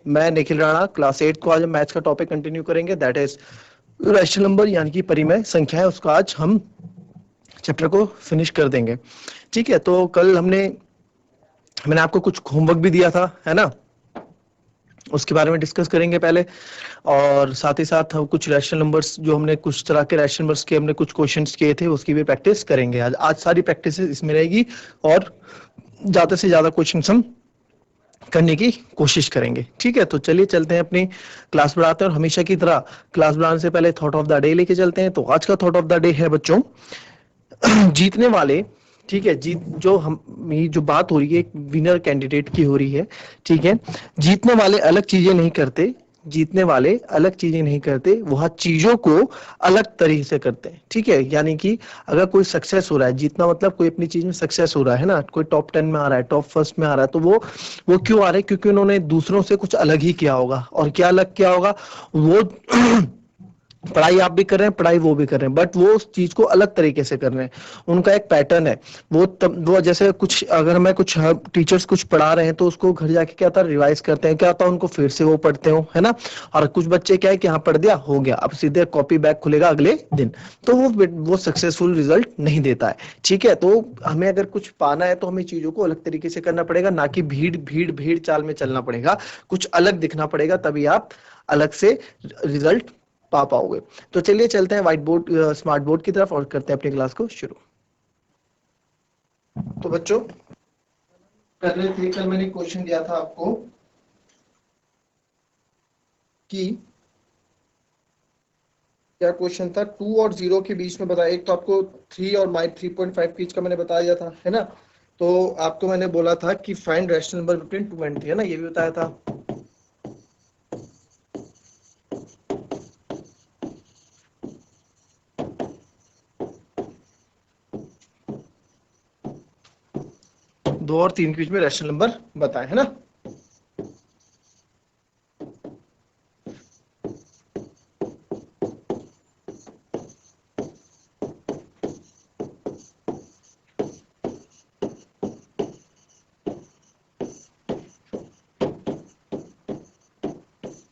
मैं निखिल राणा, क्लास 8 को आज हम मैथ्स का टॉपिक कंटिन्यू करेंगे, दैट इज रैशनल नंबर यानी कि परिमेय संख्याएं। उसका आज हम चैप्टर को फिनिश कर देंगे। ठीक है, तो कल मैंने आपको कुछ होमवर्क भी दिया था, है ना, उसके बारे में डिस्कस करेंगे पहले। और साथ ही साथ हम कुछ रैशनल नंबर्स, जो हमने कुछ तरह के रैशनल नंबर्स के हमने कुछ क्वेश्चंस किए थे, उसकी भी प्रैक्टिस करेंगे। आज सारी प्रैक्टिस इसमें रहेगी और ज्यादा से ज्यादा क्वेश्चंस हम करने की कोशिश करेंगे। ठीक है, तो चलिए चलते हैं अपनी क्लास बढ़ाते हैं। और हमेशा की तरह क्लास बढ़ाने से पहले थॉट ऑफ द डे लेके चलते हैं। तो आज का थॉट ऑफ द डे है बच्चों, जीतने वाले, ठीक है, जीत जो हम ये जो बात हो रही है विनर कैंडिडेट की हो रही है। ठीक है, जीतने वाले अलग चीजें नहीं करते, जीतने वाले अलग चीजें नहीं करते, वह चीजों को अलग तरीके से करते हैं। ठीक है, यानी कि अगर कोई सक्सेस हो रहा है, जीतना मतलब कोई अपनी चीज में सक्सेस हो रहा है ना, कोई टॉप 10 में आ रहा है, टॉप फर्स्ट में आ रहा है, तो वो क्यों आ रहा है? क्योंकि उन्होंने दूसरों से कुछ अलग ही किया होगा। और क्या अलग किया होगा? वो पढ़ाई आप भी कर रहे हैं, पढ़ाई वो भी कर रहे हैं, बट वो उस चीज को अलग तरीके से कर रहे हैं। उनका एक पैटर्न है। वो जैसे कुछ, अगर मैं कुछ टीचर्स कुछ पढ़ा रहे हैं तो उसको घर जाके क्या था, रिवाइज करते हैं, क्या होता है उनको फिर से वो पढ़ते हो, है ना। और कुछ बच्चे क्या है कि हाँ पढ़ दिया हो गया, अब सीधे कॉपी बैग खुलेगा अगले दिन, तो वो सक्सेसफुल रिजल्ट नहीं देता है। ठीक है, तो हमें अगर कुछ पाना है तो हमें चीजों को अलग तरीके से करना पड़ेगा, ना कि भीड़ भीड़ भीड़ चाल में चलना पड़ेगा। कुछ अलग दिखना पड़ेगा, तभी आप अलग से रिजल्ट पा पाओगे। तो चलिए चलते हैं व्हाइट बोर्ड, स्मार्ट बोर्ड की तरफ और करते हैं अपनी क्लास को शुरू। तो बच्चों, कर रहे थे, कल मैंने क्वेश्चन दिया था आपको कि क्या क्वेश्चन था, 2 और 0 के बीच में बताया। एक तो आपको 3 और माइ 3.5 के बीच का मैंने बता दिया था, है ना। तो आपको मैंने बोला था कि find rational number between 2 and 3, है ना, ये भी बताया था। दो और 3 के बीच में रैशनल नंबर बताए, है ना।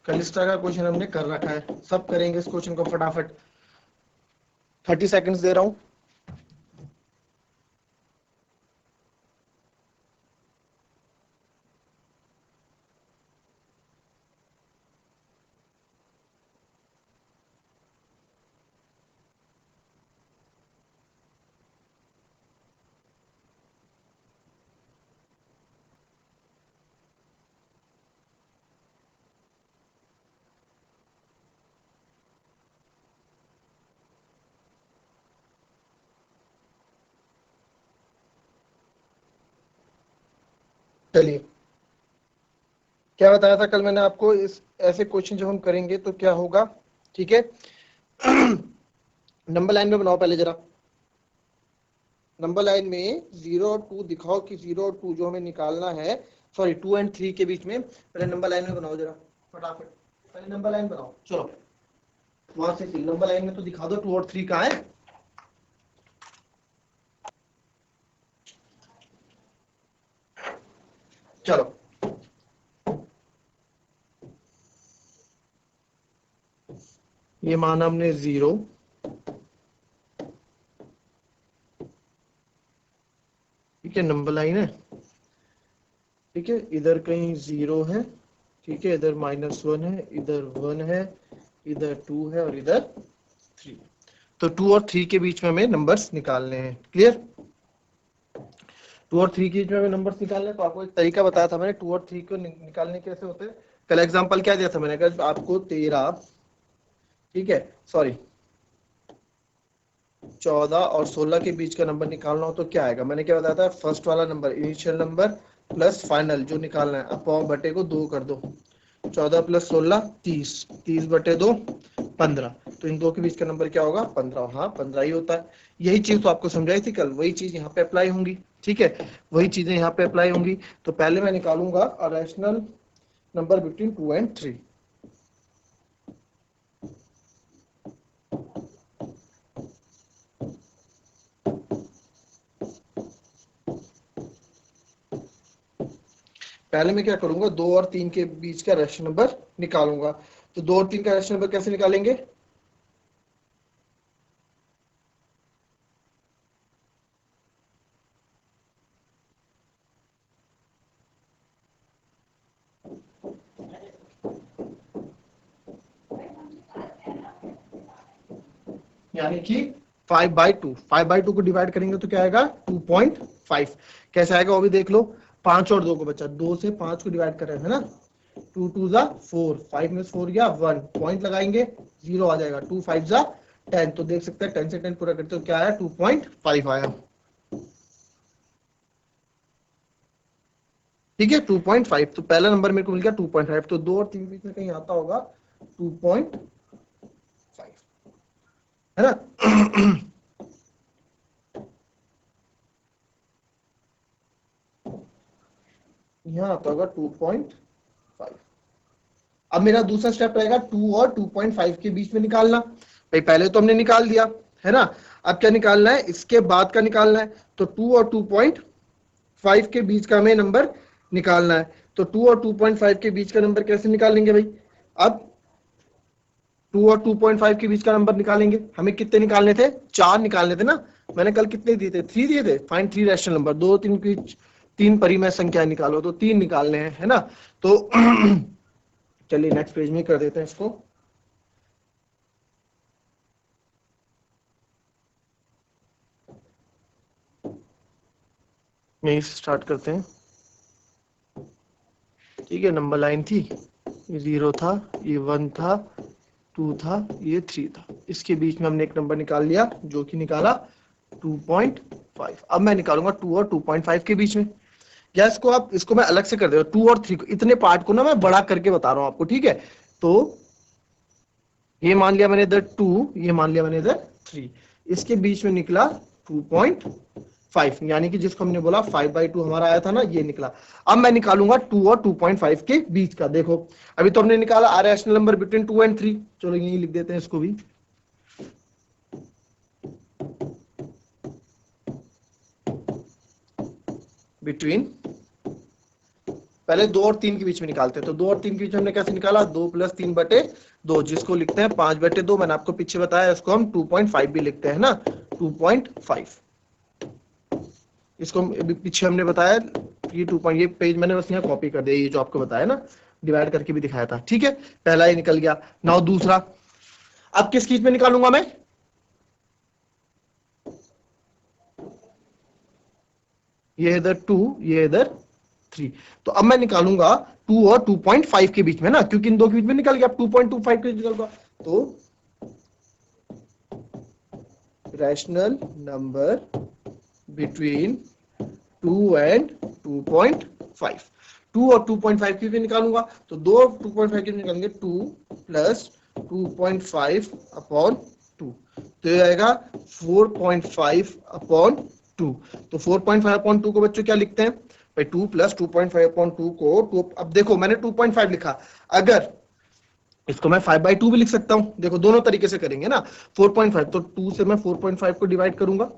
कल इस तरह का क्वेश्चन हमने कर रखा है, सब करेंगे इस क्वेश्चन को फटाफट। 30 सेकंड्स दे रहा हूं। चलिए, क्या बताया था कल मैंने आपको, इस ऐसे क्वेश्चन जब हम करेंगे तो क्या होगा। ठीक है, नंबर लाइन में बनाओ पहले जरा। नंबर लाइन में 0 और 2 दिखाओ कि 0 और 2 जो हमें निकालना है, सॉरी 2 एंड 3 के बीच में, पहले नंबर लाइन में बनाओ जरा फटाफट। पहले नंबर लाइन बनाओ, चलो वहां से नंबर लाइन में तो दिखा दो 2 और 3 कहाँ है। चलो, ये माना हमने 0, ठीक है, नंबर लाइन है। ठीक है, इधर कहीं 0 है, ठीक है, इधर -1 है, इधर 1 है, इधर 2 है और इधर 3। तो 2 और 3 के बीच में हमें नंबर्स निकालने हैं। क्लियर? 2 और 3 के बीच में हमें नंबर्स निकालने हैं, तो आपको एक तरीका बताया था मैंने 2 और 3 को निकालने कैसे होते हैं। कल एग्जांपल क्या दिया था मैंने, अगर आपको 13, ठीक है, सॉरी 14 और 16 के बीच का नंबर निकालना हो तो क्या आएगा। मैंने क्या बताया था, फर्स्ट वाला number initial number plus final जो निकालना है, अपॉन बटे को 2 कर दो। 14 प्लस 16 30, 30 बटे 2 15। तो इन दो के बीच का नंबर क्या होगा, 15। हाँ 15 ही होता है। यही चीज तो आपको समझाई थी कल, वही चीज यहाँ पे अप्लाई होंगी। ठीक है, वही चीजें यहाँ पे अप्लाई होंगी। तो पहले मैं निकालूंगा रैशनल नंबर बिटवीन 2 एंड 3। पहले मैं क्या करूंगा, 2 और 3 के बीच का रैशनल नंबर निकालूंगा। तो 2 और 3 का रैशनल नंबर कैसे निकालेंगे? यानी कि 5/2, 5/2 को डिवाइड करेंगे तो क्या आएगा 2.5। कैसे आएगा वो भी देख लो। 5 और 2 को बचा, 2 से 5 को डिवाइड कर रहे हैं, है ना। 2 2 जा 4, 5 में 4 गया 1, पॉइंट लगाएंगे 0 आ जाएगा। 2 5 जा 10, तो देख सकते हैं 10 से 10 पूरा करते हो क्या आया 2.5 आया। ठीक है 2.5, तो पहला नंबर मेरे को मिल गया 2.5। तो 2 और 3 बीच में कहीं आता होगा 2.5, है ना। यहाँ आता होगा 2.5। अब मेरा दूसरा स्टेप रहेगा 2 और 2.5 के बीच में निकालना। भाई पहले तो हमने निकाल दिया, है ना। अब क्या निकालना है, इसके बाद का निकालना है। तो 2 और 2.5 के बीच का हमें नंबर निकालना है। तो 2 और 2.5 के बीच का नंबर कैसे निकालेंगे भाई? अब 2 और 2.5 के बीच का नंबर निकालेंगे। हमें कितने निकालने थे? 4 निकालने थे ना। मैंने कल कितने दिए थे? 3 दिए थे। Find 3 rational number. 2 3 की 3 परिमेय संख्या निकालो, तो 3 निकालने हैं, है ना। तो चलिए नेक्स्ट पेज में कर देते हैं इसको। यहीं से स्टार्ट करते हैं। ठीक है, नंबर लाइन थी, ये 0 था, ये 1 था, 2 था, ये 3 था। इसके बीच में हमने एक नंबर निकाल लिया जो कि निकाला 2.5। अब मैं निकालूंगा 2 और 2.5 के बीच में। या इसको मैं अलग से कर दे रहा हूं, 2 और 3 को, इतने पार्ट को ना मैं बड़ा करके बता रहा हूं आपको, ठीक है। तो ये मान लिया मैंने इधर 2, ये मान लिया मैंने इधर 3, इसके बीच में निकला 2.5, यानी कि जिसको हमने बोला 5/2 हमारा आया था ना, ये निकला। अब मैं निकालूंगा 2 और 2.5 के बीच का। देखो अभी तो हमने निकाला आ रैशनल नंबर बिटवीन 2 एंड 3। चलो यही लिख देते हैं इसको भी। बिटवीन, पहले 2 और 3 के बीच में निकालते हैं। तो 2 और 3 के बीच हमने कैसे निकाला, 2 + 3/2, जिसको लिखते हैं 5/2। मैंने आपको पीछे बताया, इसको हम 2.5 भी लिखते हैं ना, 2.5। इसको पीछे हमने बताया ये 2 ये पेज मैंने बस यहाँ कॉपी कर दिया, ये जो आपको बताया ना, डिवाइड करके भी दिखाया था। ठीक है, पहला ये निकल गया। नाउ दूसरा, अब किस चीज में निकालूंगा मैं? ये इधर 2, ये इधर 3। तो अब मैं निकालूंगा 2 और 2.5 के बीच में ना, क्योंकि इन दो के बीच में निकल गया, 2.25 के बीच निकल गया। तो रैशनल नंबर बिटवीन 2 एंड 2.5, 2 और 2.5 की भी निकालूंगा। तो 2 और 2.5 की निकालेंगे, 2 + 2.5 अपॉन 2, तो ये आएगा 4.5 अपॉन 2। तो 4.5 अपॉन 2 को बच्चों क्या लिखते हैं भाई? 2 + 2.5 अपॉन 2 को 2, अब देखो मैंने 2.5 लिखा, अगर इसको मैं 5/2 भी लिख सकता हूं। देखो दोनों तरीके से करेंगे ना। 4.5, तो 2 से मैं 4.5 को डिवाइड करूंगा,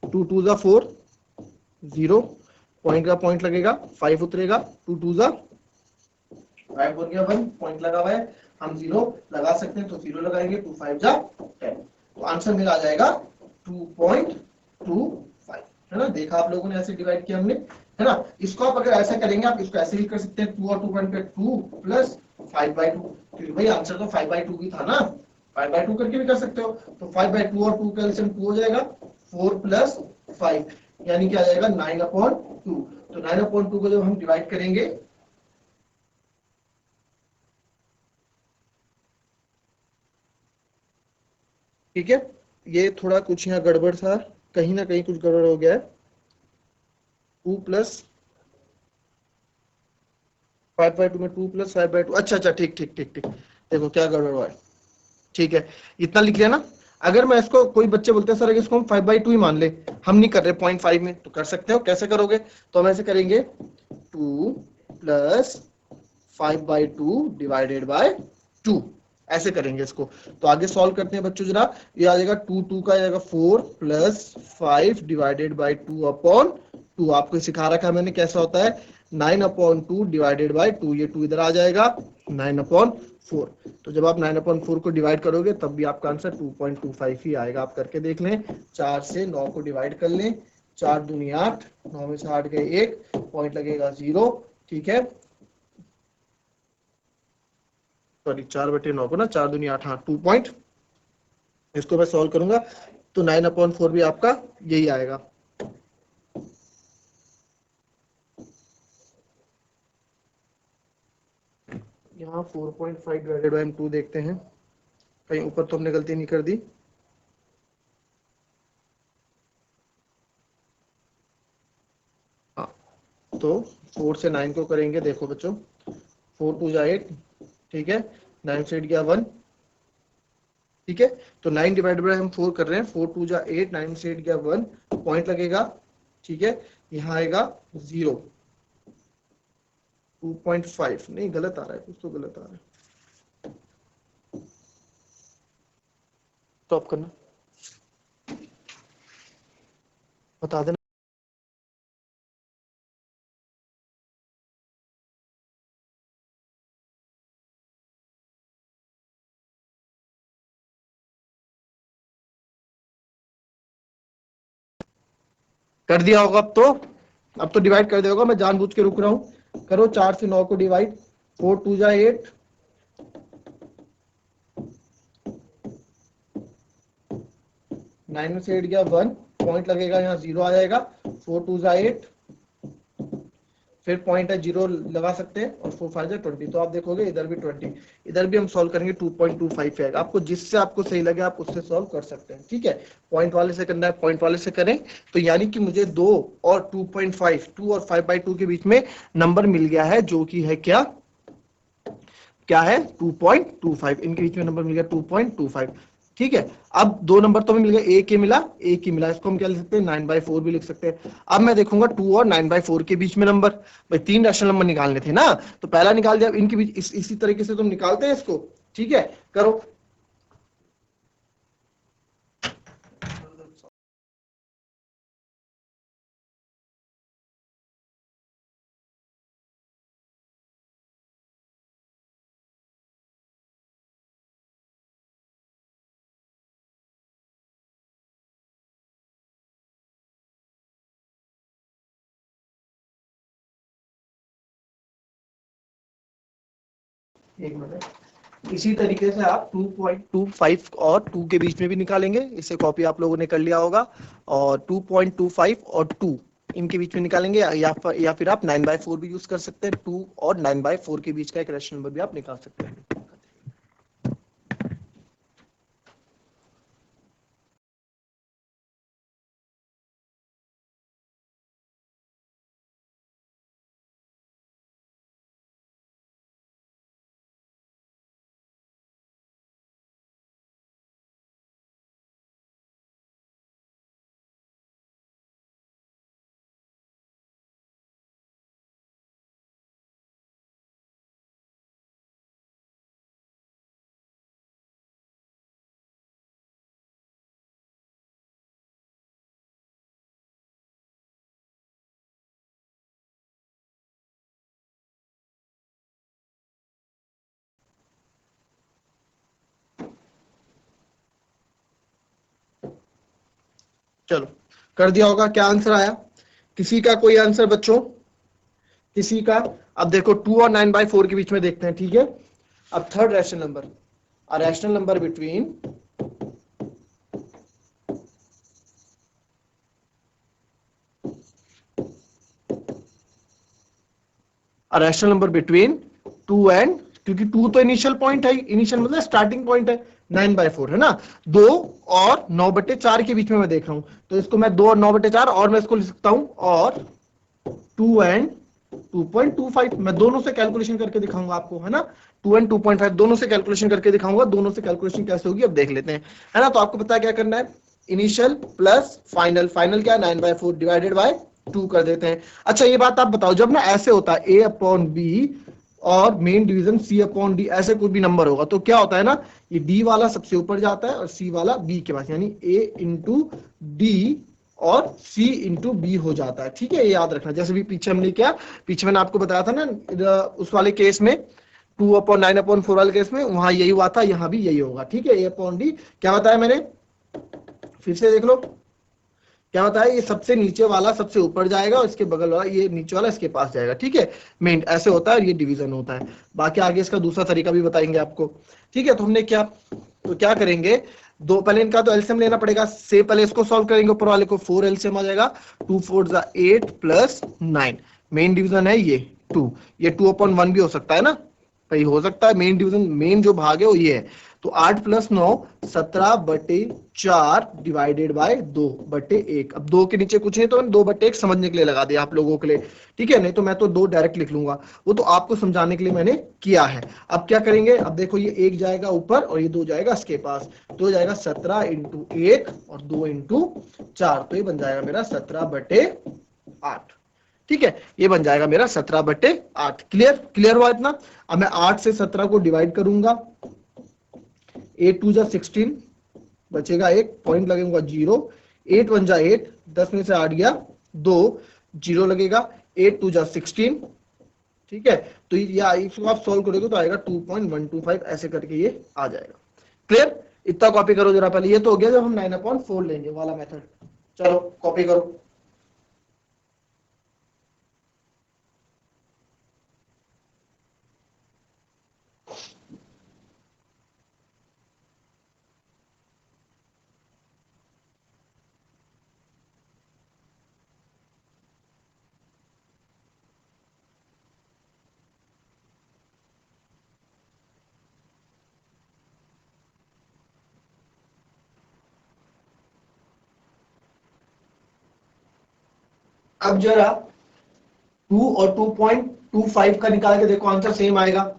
2 2 जा 4, 0, पॉइंट का पॉइंट लगेगा, 5 उतरेगा, 2 2 जा 5 हो गया 1, पॉइंट लगा हुआ है, हम 0 लगा सकते हैं, तो 0 लगाएंगे, 2 5 जा 10। तो आंसर मिला जाएगा 2.25, है ना। देखा आप लोगों ने, ऐसे डिवाइड किया हमने, है ना। इसको आप अगर ऐसा करेंगे, आप इसको ऐसे भी कर सकते हैं, 2 और 2.2 + 5/2, क्योंकि भाई आंसर तो 5/2 भी था ना, 5/2 करके भी कर सकते हो। तो 5/2 और 2 का एलसीएम 2 हो जाएगा, 4 + 5, यानी क्या आ जाएगा 9/2। तो 9/2 को जब हम डिवाइड करेंगे, ठीक है, ये थोड़ा कुछ यहाँ गड़बड़ था, कहीं ना कहीं कुछ गड़बड़ हो गया है। 2 + 5/2 में 2 + 5/2, अच्छा अच्छा, ठीक ठीक ठीक ठीक, देखो क्या गड़बड़ हुआ है। ठीक है, इतना लिख लिया ना। अगर मैं इसको, कोई बच्चे बोलते हैं सर इसको हम 5/2 ही मान ले, हम नहीं कर रहे 0.5 में, तो कर सकते हो। कैसे करोगे? तो हम ऐसे करेंगे, 2 + 5/2 डिवाइडेड बाय 2, ऐसे करेंगे इसको। तो आगे सॉल्व करते हैं बच्चों जरा। ये आ जाएगा 2 2 का आ जाएगा 4 + 5 डिवाइडेड बाय 2 अपॉन 2। आपको सिखा रखा है मैंने कैसा होता है, 9/2 डिवाइडेड बाय 2, ये 2 इधर आ जाएगा, 9/4। तो जब आप 9/4 को डिवाइड करोगे तब भी आपका आंसर 2.25 ही आएगा। आप करके देख लें, 4 से 9 को डिवाइड कर लें, 4 दूनी 8, 9 में से 8 गए 1, पॉइंट लगेगा 0, ठीक है, सॉरी 4/9 को ना, 4 दूनी 8, हाँ 2 पॉइंट। इसको मैं सॉल्व करूंगा तो 9/4 भी आपका यही आएगा। यहाँ 4.5 डिवाइडेड बाय 2 देखते हैं, कहीं ऊपर तो हमने गलती नहीं कर दी। हाँ, तो 4 से 9 को करेंगे, देखो बच्चों 4 2 जा 8, ठीक है, 9 से 8 गया 1, ठीक है, तो 9 डिवाइडेड बाय हम 4 कर रहे हैं, 4 2 जा 8, 9 से 8 गया 1, पॉइंट लगेगा, ठीक है, यहाँ आएगा 0, 2.5 नहीं, गलत आ रहा है, कुछ तो गलत आ रहा है, स्टॉप करना, बता देना। कर दिया होगा अब तो डिवाइड कर दिया होगा, मैं जानबूझ के रुक रहा हूं। करो 4 से 9 को डिवाइड, 4 2 जा 8, 9 में से 8 गया 1, पॉइंट लगेगा, यहाँ 0 आ जाएगा, 4 2 जा 8, फिर पॉइंट है 0 लगा सकते हैं, और 4 5 जा 20, तो आप देखोगे इधर भी 20, इधर भी हम सॉल्व करेंगे 2.25 आएगा। आपको जिससे आपको सही लगे आप उससे सॉल्व कर सकते हैं, ठीक है, पॉइंट वाले से करना है पॉइंट वाले से करें। तो यानी कि मुझे 2 और 2.5, 2 और 5/2 के बीच में नंबर मिल गया है, जो कि है क्या है 2.25, इनके बीच में नंबर मिल गया 2.25, ठीक है। अब 2 नंबर तो हमें मिल गया, एक ही मिला, इसको हम क्या लिख सकते हैं 9/4 भी लिख सकते हैं। अब मैं देखूंगा 2 और 9/4 के बीच में नंबर, भाई 3 रैशनल नंबर निकालने थे ना, तो पहला निकाल दिया, इनके बीच इसी तरीके से तुम निकालते हैं इसको, ठीक है, करो। एक मिनट, इसी तरीके से आप 2.25 और 2 के बीच में भी निकालेंगे, इसे कॉपी आप लोगों ने कर लिया होगा, और 2.25 और 2 इनके बीच में निकालेंगे, या फिर आप 9/4 भी यूज कर सकते हैं, 2 और 9/4 के बीच का एक रैशनल नंबर भी आप निकाल सकते हैं। चलो कर दिया होगा, क्या आंसर आया, किसी का कोई आंसर बच्चों, किसी का? अब देखो 2 और 9/4 के बीच में देखते हैं, ठीक है। अब third rational number, a rational number between rational number between 2 and, क्योंकि 2 तो इनिशियल पॉइंट है, इनिशियल मतलब स्टार्टिंग पॉइंट है, 9/4 है ना, 2 और 9/4 के बीच में मैं देख रहा हूं, तो इसको मैं 2 और 9/4, और मैं इसको लिख सकता हूं, और 2 एंड 2.25, मैं दोनों से कैलकुलेशन करके दिखाऊंगा आपको, है ना, 2 एंड 2.5 दोनों से कैलकुलेशन करके दिखाऊंगा, दोनों से कैलकुलेशन कैसे होगी अब देख लेते हैं, है ना। तो आपको पता है क्या करना है, इनिशियल प्लस फाइनल, फाइनल क्या 9/4 डिवाइडेड बाय 2 कर देते हैं। अच्छा ये बात आप बताओ, जब ना ऐसे होता है A/B और मेन डिवीजन C/D, ऐसे कोई भी नंबर होगा तो क्या होता है ना, ये D वाला सबसे ऊपर जाता है और C वाला B के पास, यानी A इंटू D और C इंटू बी हो जाता है। ठीक है, ये याद रखना। जैसे भी पीछे हमने क्या, पीछे मैंने आपको बताया था ना उस वाले केस में 2/9/4 वाले केस में, वहां यही हुआ था, यहाँ भी यही होगा। ठीक है, A/D क्या बताया मैंने, फिर से देख लो क्या होता है, ये सबसे नीचे वाला सबसे ऊपर जाएगा और इसके बगल वाला ये नीचे वाला इसके पास जाएगा। ठीक है, मेन ऐसे होता है और ये डिवीजन होता है। बाकी आगे इसका दूसरा तरीका भी बताएंगे आपको। ठीक है, तो हमने क्या, तो क्या करेंगे, दो पहले इनका तो एलसीएम लेना पड़ेगा। से पहले इसको सॉल्व करेंगे, ऊपर वाले को 4 एलसीएम आ जाएगा, 2 4 8 प्लस 9, मेन डिवीजन है ये 2, ये 2/1 भी हो सकता है ना भाई, हो सकता है। मेन डिवीजन, मेन जो भाग है वो ये है। तो 8 प्लस 9 17/4 डिवाइडेड बाय 2/1। अब 2 के नीचे कुछ नहीं, तो मैंने 2/1 समझने के लिए लगा दिया आप लोगों के लिए। ठीक है, नहीं तो मैं तो 2 डायरेक्ट लिख लूंगा, वो तो आपको समझाने के लिए मैंने किया है। अब क्या करेंगे, अब देखो ये 1 जाएगा ऊपर और ये 2 जाएगा इसके पास, तो हो जाएगा 17 इंटू 1 और 2 इंटू 4, तो ये बन जाएगा मेरा 17/8। ठीक है, ये बन जाएगा मेरा 17/8। क्लियर, क्लियर हुआ इतना। अब मैं 8 से 17 को डिवाइड करूंगा, 8 2 16, बचेगा 1, पॉइंट लगेगा 0, 8 1 8, 10 में से 8 गया 2, 0 लगेगा, 8 2 16। ठीक है, तो या इसको आप सॉल्व करोगे तो आएगा 2.125, ऐसे करके ये आ जाएगा। क्लियर, इतना कॉपी करो जरा पहले। ये तो हो गया जब हम 9/4 लेंगे वाला मेथड। चलो कॉपी करो। अब जरा 2 और 2.25 का निकाल के देखो, आंसर सेम आएगा।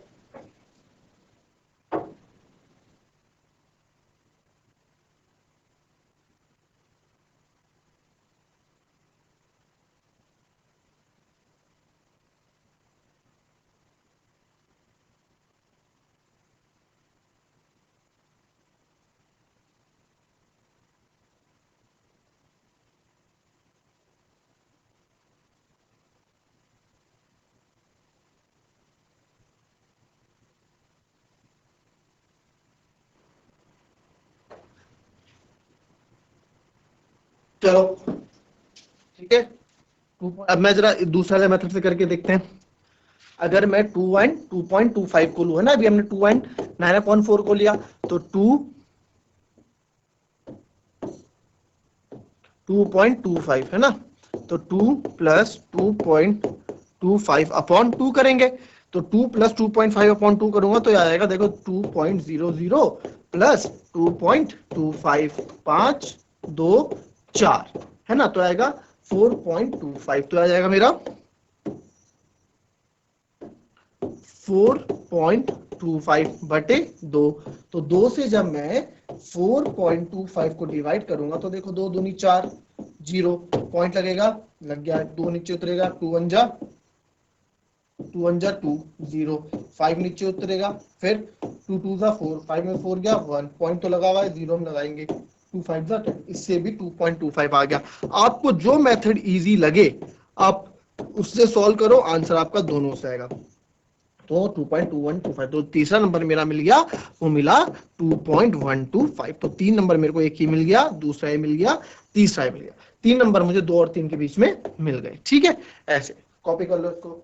चलो ठीक है, अब मैं जरा दूसरा मेथड से करके देखते हैं। अगर मैं 2.25 को लूं, है ना, अभी हमने 2.9/4 को लिया, तो 2.25 है ना, तो 2 प्लस 2.25/2 करेंगे, तो 2 प्लस 2.5/2 करूंगा तो आ जाएगा, देखो 2.00 प्लस 2.25, 5 2 4, है ना, तो आएगा 4.25, तो आ जाएगा मेरा 4.25/2। तो 2 से जब मैं 4.25 को डिवाइड करूंगा तो देखो 2 दूनी 4, 0 पॉइंट लगेगा, लग गया, 2 नीचे उतरेगा, 2 1 2, 0 5 नीचे उतरेगा, फिर 2 2 4, 5 में 4 गया 1, पॉइंट तो लगा हुआ है, 0 हम लगाएंगे, 2 5 10, इससे भी 2.25 आ गया। आपको जो मेथड इजी लगे आप उससे सॉल्व करो, आंसर आपका दोनों से आएगा। तो 2.2125, तो तीसरा नंबर मेरा मिल गया, वो मिला 2.125। तो 3 नंबर मेरे को, एक ही मिल गया, दूसरा ही मिल गया, तीसरा ही मिल गया, 3 नंबर मुझे 2 और 3 के बीच में मिल गए। ठीक है, ऐसे कॉपी कर लो इसको।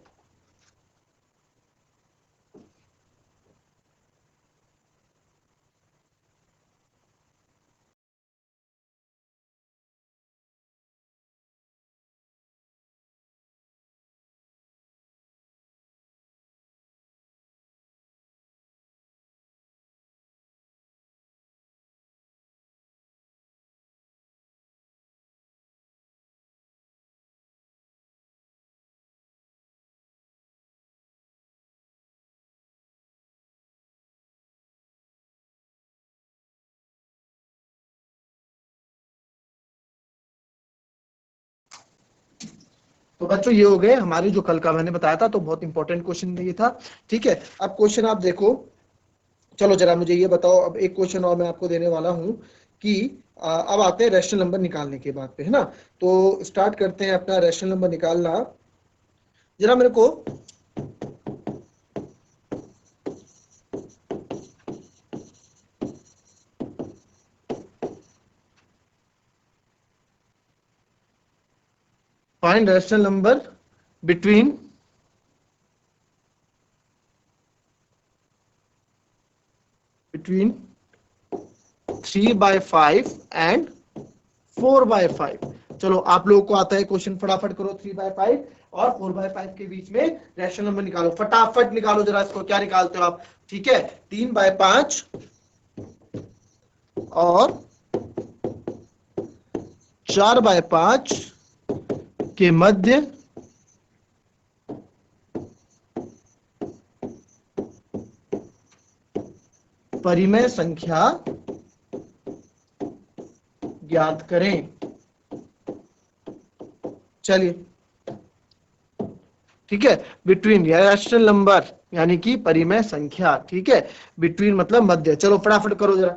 तो बच्चों ये हो गए हमारे जो कल का मैंने बताया था, तो बहुत इंपॉर्टेंट क्वेश्चन ये था। ठीक है, अब क्वेश्चन आप देखो, चलो जरा मुझे ये बताओ, अब एक क्वेश्चन और मैं आपको देने वाला हूं कि अब आते हैं रैशनल नंबर निकालने के बाद पे, है ना। तो स्टार्ट करते हैं अपना रैशनल नंबर निकालना। जरा मेरे को find rational number between between 3/5 and 4/5। चलो आप लोगों को आता है क्वेश्चन, फटाफट करो। 3/5 और 4/5 के बीच में रैशनल नंबर निकालो, फटाफट निकालो जरा इसको। क्या निकालते हो आप? ठीक है, 3/5 और 4/5 के मध्य परिमेय संख्या ज्ञात करें। चलिए, ठीक है, बिटवीन रैशनल नंबर यानी कि परिमेय संख्या, ठीक है, बिटवीन मतलब मध्य। चलो फटाफट करो जरा।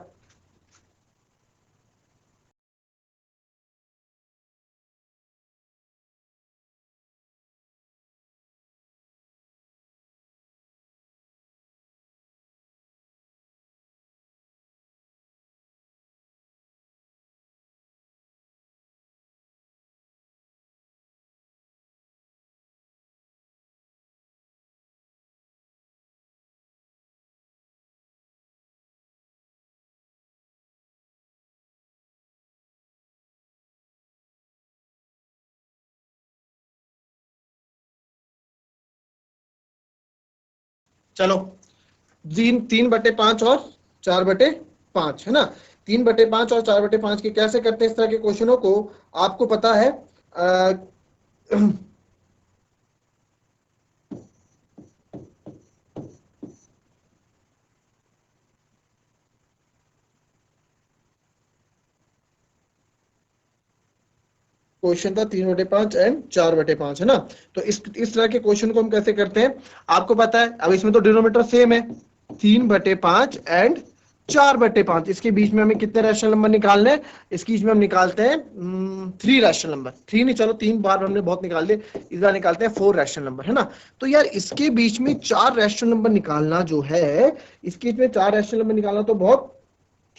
चलो, 3/5 और 4/5, है ना। 3/5 और 4/5 के कैसे करते हैं इस तरह के क्वेश्चनों को, आपको पता है। क्वेश्चन था 3/5 एंड 4/5, है ना। तो इस तरह के क्वेश्चन को हम कैसे करते हैं, आपको पता है। अब इसमें तो डिनोमिनेटर सेम है, 3/5 एंड 4/5। इसके बीच में हमें कितने रैशनल नंबर निकालने हैं? इसके बीच में हम निकालते हैं 3 रैशनल नंबर। 3 नहीं, चलो 3 बार हमने बहुत निकाल दिए, इस बार निकालते हैं 4 रैशनल नंबर, है ना। तो यार इसके बीच में 4 रैशनल नंबर निकालना जो है, इसके बीच में 4 रैशनल नंबर निकालना तो बहुत,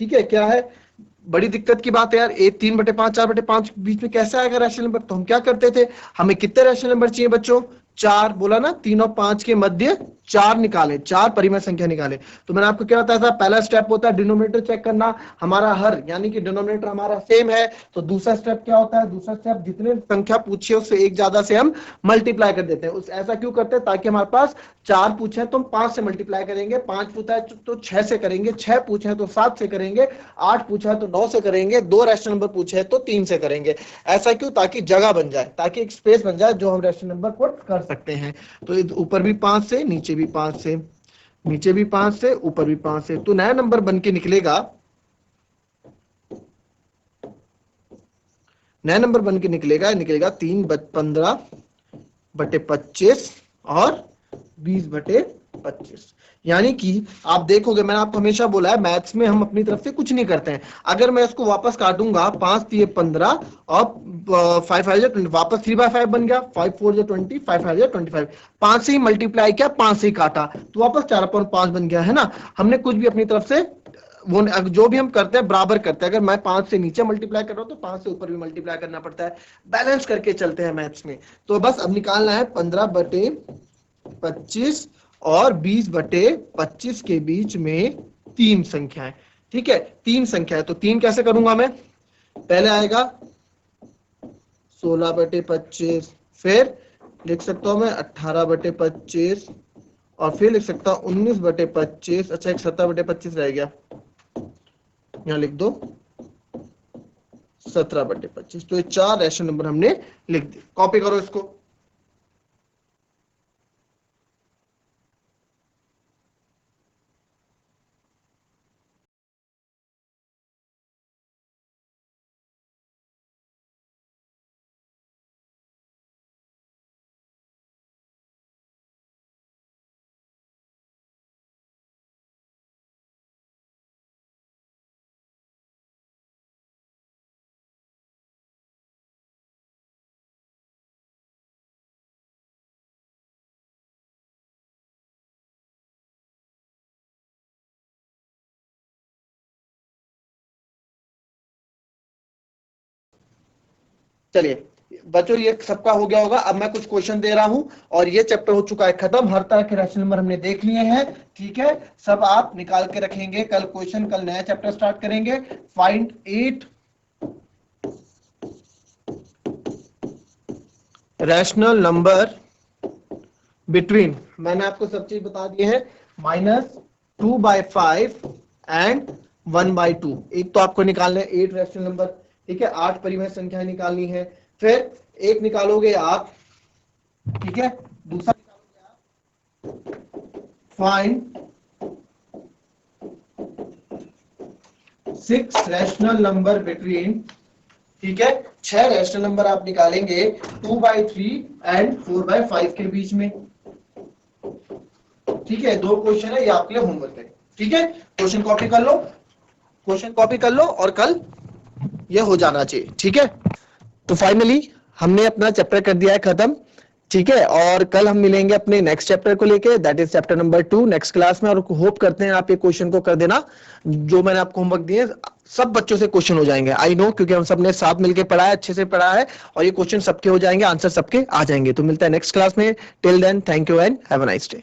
ठीक है, क्या है, बड़ी दिक्कत की बात है यार। 3/5 4/5 बीच में कैसे आएगा रैशनल नंबर? तो हम क्या करते थे, हमें कितने रैशनल नंबर चाहिए बच्चों? 4, बोला ना। 3 और 5 के मध्य 4 निकाले, 4 परिमेय संख्या निकाले। तो मैंने आपको क्या बताया था, पहला स्टेप होता है डिनोमिनेटर चेक करना, हमारा हर यानी कि डिनोमिनेटर हमारा सेम है। तो दूसरा स्टेप क्या होता है, दूसरा स्टेप जितने संख्या पूछी है उससे एक ज्यादा से हम मल्टीप्लाई कर देते हैं। उस ऐसा क्यों करते हैं? ताकि हमारे पास 4 पूछे हैं तो हम 5 से मल्टीप्लाई करेंगे, 5 पूछा है तो 6 से करेंगे, 6 पूछे हैं तो 7 से करेंगे, 8 पूछा है तो 9 से करेंगे, 2 रैशनल नंबर पूछे हैं तो 3 से करेंगे। ऐसा क्यों? ताकि जगह बन जाए, ताकि एक स्पेस बन जाए जो हम रैशनल नंबर पुट कर सकते हैं। तो ऊपर भी 5 से, नीचे भी 5 से, नीचे भी 5 से, ऊपर भी 5 से, तो नया नंबर बन के निकलेगा। नया नंबर बन के निकलेगा 3/15/25 और 20/25। यानी कि आप देखोगे, मैंने आपको हमेशा बोला है मैथ्स में हम अपनी तरफ से कुछ नहीं करते हैं। अगर मैं इसको वापस काटूंगा, 5 3 15 और 5 5 20, वापस 3/5 बन गया, 5 4 20, 5 5 25। 5 से ही मल्टीप्लाई किया, 5 से ही काटा, तो वापस 4/5 बन गया, है ना। हमने कुछ भी अपनी तरफ से वो जो भी हम करते हैं बराबर करते हैं। अगर मैं 5 से नीचे मल्टीप्लाई कर रहा हूं तो 5 से ऊपर भी मल्टीप्लाई करना पड़ता है। बैलेंस करके चलते हैं मैथ्स में। तो बस अब निकालना है 15/25 और 20/25 के बीच में 3 संख्याएं। ठीक है, 3 संख्याएं, तो 3 कैसे करूंगा मैं? पहले आएगा 16/25, फिर लिख सकता हूं मैं 18/25, और फिर लिख सकता हूं 19/25। अच्छा, एक 17/25 रह गया, यहाँ लिख दो 17/25। तो ये 4 रैशनल नंबर हमने लिख दिए। कॉपी करो इसको। चलिए बच्चों ये सबका हो गया होगा। अब मैं कुछ क्वेश्चन दे रहा हूं और ये चैप्टर हो चुका है खत्म। हर तरह के रैशनल नंबर हमने देख लिए हैं, ठीक है। सब आप निकाल के रखेंगे, कल क्वेश्चन, कल नया चैप्टर स्टार्ट करेंगे। फाइंड 8 रैशनल नंबर बिटवीन, मैंने आपको सब चीज बता दी है, -2/5 एंड 1/2। एक तो आपको निकालना है 8 रैशनल नंबर, ठीक है, 8 परिमेय संख्याएं निकालनी है। फिर एक निकालोगे आप, ठीक है, दूसरा निकालोगे आप फाइंड 6 रैशनल नंबर बिटवीन, ठीक है, 6 रैशनल नंबर आप निकालेंगे 2/3 एंड 4/5 के बीच में, ठीक है। 2 क्वेश्चन है, ये आपके लिए होमवर्क है, ठीक है। क्वेश्चन कॉपी कर लो, क्वेश्चन कॉपी कर लो और कल ये हो जाना चाहिए, ठीक है। तो फाइनली हमने अपना चैप्टर कर दिया है खत्म, ठीक है। और कल हम मिलेंगे अपने नेक्स्ट चैप्टर को लेके, that is chapter number 2 next class में। और होप करते हैं आप ये क्वेश्चन को कर देना, जो मैंने आपको होमवर्क दिए सब बच्चों से क्वेश्चन हो जाएंगे, आई नो, क्योंकि हम सबने साथ मिलकर पढ़ा है, अच्छे से पढ़ा है, और ये क्वेश्चन सबके हो जाएंगे, आंसर सबके आ जाएंगे। तो मिलता है नेक्स्ट क्लास में। Till then thank you and have a nice day.